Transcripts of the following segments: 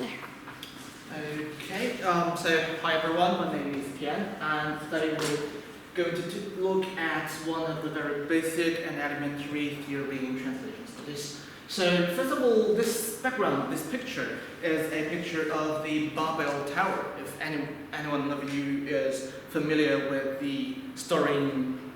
there. Okay, so hi everyone, my name is Tian, and today we're going to look at one of the very basic and elementary theory in translation studies. So first of all, this background, this picture, is a picture of the Babel Tower. If anyone of you is familiar with the story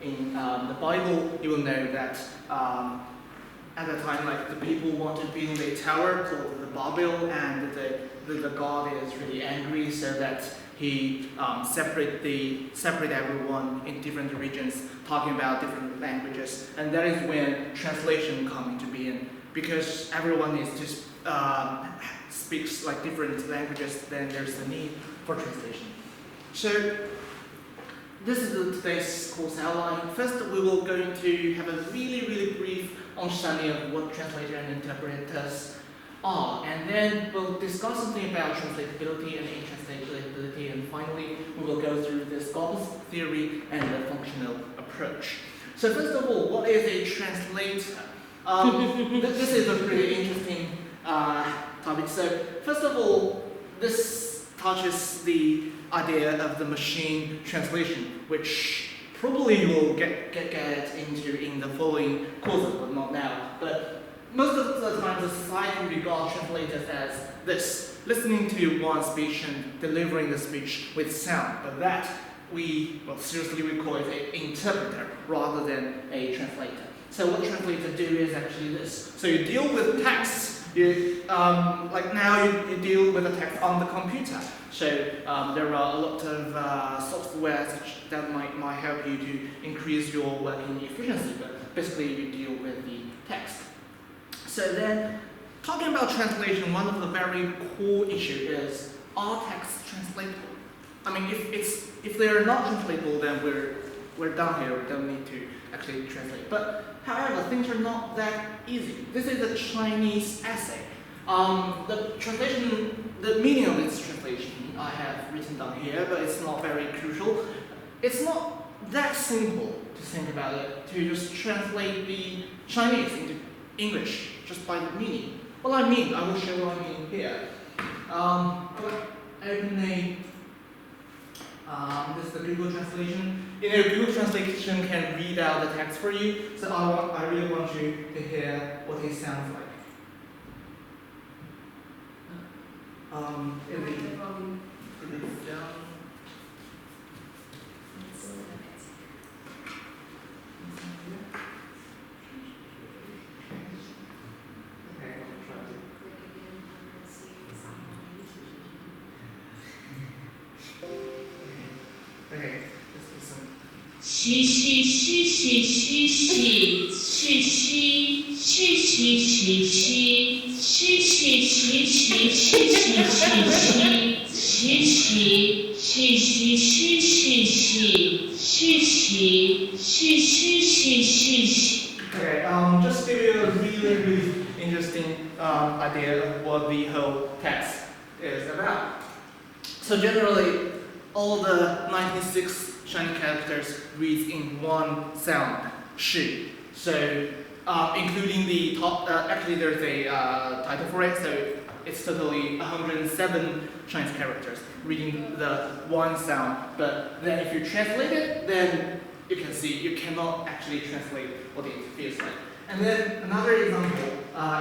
in the Bible, you will know that at the time, like, the people want to build a tower called the Babel, and the god is really angry, so that he separate everyone in different regions, talking about different languages, and that is when translation come into being, because everyone is just speaks like different languages. Then there's the need for translation. So this is today's course outline. First, we will going to have a really brief understanding of what translator and interpreters are, and then we'll discuss something about translatability and intranslatability, and finally we will go through the Scopus theory and the functional approach. So first of all, what is a translator? This is a pretty interesting topic. So first of all, this touches the idea of the machine translation, which probably will get into in the following courses, but not now. But most of the time, the society regards translators as this, listening to one speech and delivering the speech with sound. But that seriously we call it an interpreter rather than a translator. So what translators do is actually this. So you deal with text. Like now you deal with the text on the computer. So there are a lot of software that might help you to increase your working efficiency, but basically you deal with the text. So then, talking about translation, one of the very core issues is, are texts translatable? I mean, if they are not translatable, then we're done here. We don't need to actually translate. But however, things are not that easy. This is a Chinese essay. The meaning of its translation I have written down here, but it's not very crucial. It's not that simple to think about it, to just translate the Chinese into English just by the meaning. What I mean, I will show what I mean here. This is the Google translation. Google translation can read out the text for you, so I really want you to hear what it sounds like. It is down. Okay, let's listen. Okay, just give you a really interesting idea of what the whole text is about. So generally, all the 96 Chinese characters read in one sound, shi. So including the top, actually there's a title for it, so it's totally 107 Chinese characters reading the one sound. But then if you translate it, then you can see you cannot actually translate what it feels like. And then another example,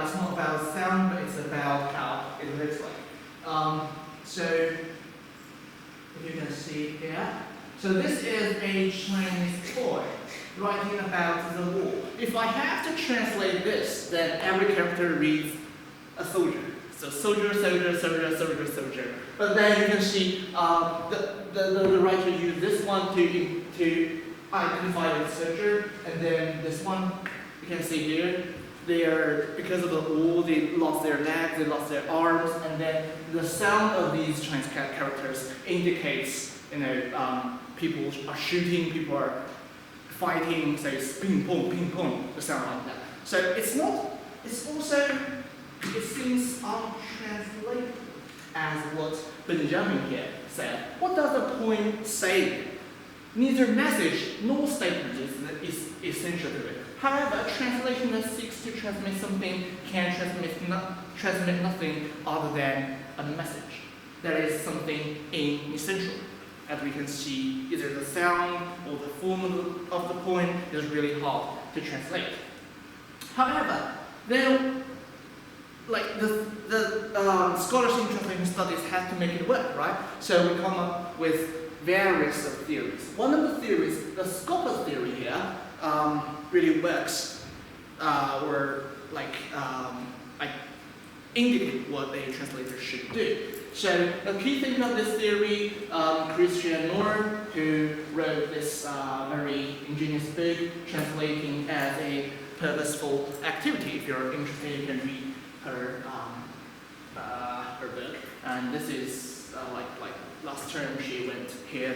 it's not about sound, but it's about how it looks like. So if you can see here, so this is a Chinese toy writing about the war. If I have to translate this, then every character reads a soldier. So soldier. But then you can see the writer used this one to identify the soldier, and then this one you can see here. They are, because of the war, they lost their legs, they lost their arms, and then the sound of these Chinese characters indicates, people are shooting, people are fighting, so it's ping pong, the sound like that. So it seems untranslatable, as what Benjamin here said. What does the poem say? Neither message nor statement is essential to it. However, a translation that seeks to transmit something can transmit nothing other than a message. That is something inessential. As we can see, either the sound or the form of the poem is really hard to translate. However, then, like the scholars in translation studies have to make it work, right? So we come up with various theories. One of the theories, the Scopus theory here, really works, or like indicate what a translator should do. So a key thing of this theory, Christian Moore, who wrote this very ingenious book, translating as a purposeful activity. If you're interested, you can read her book. And this is like last term she went here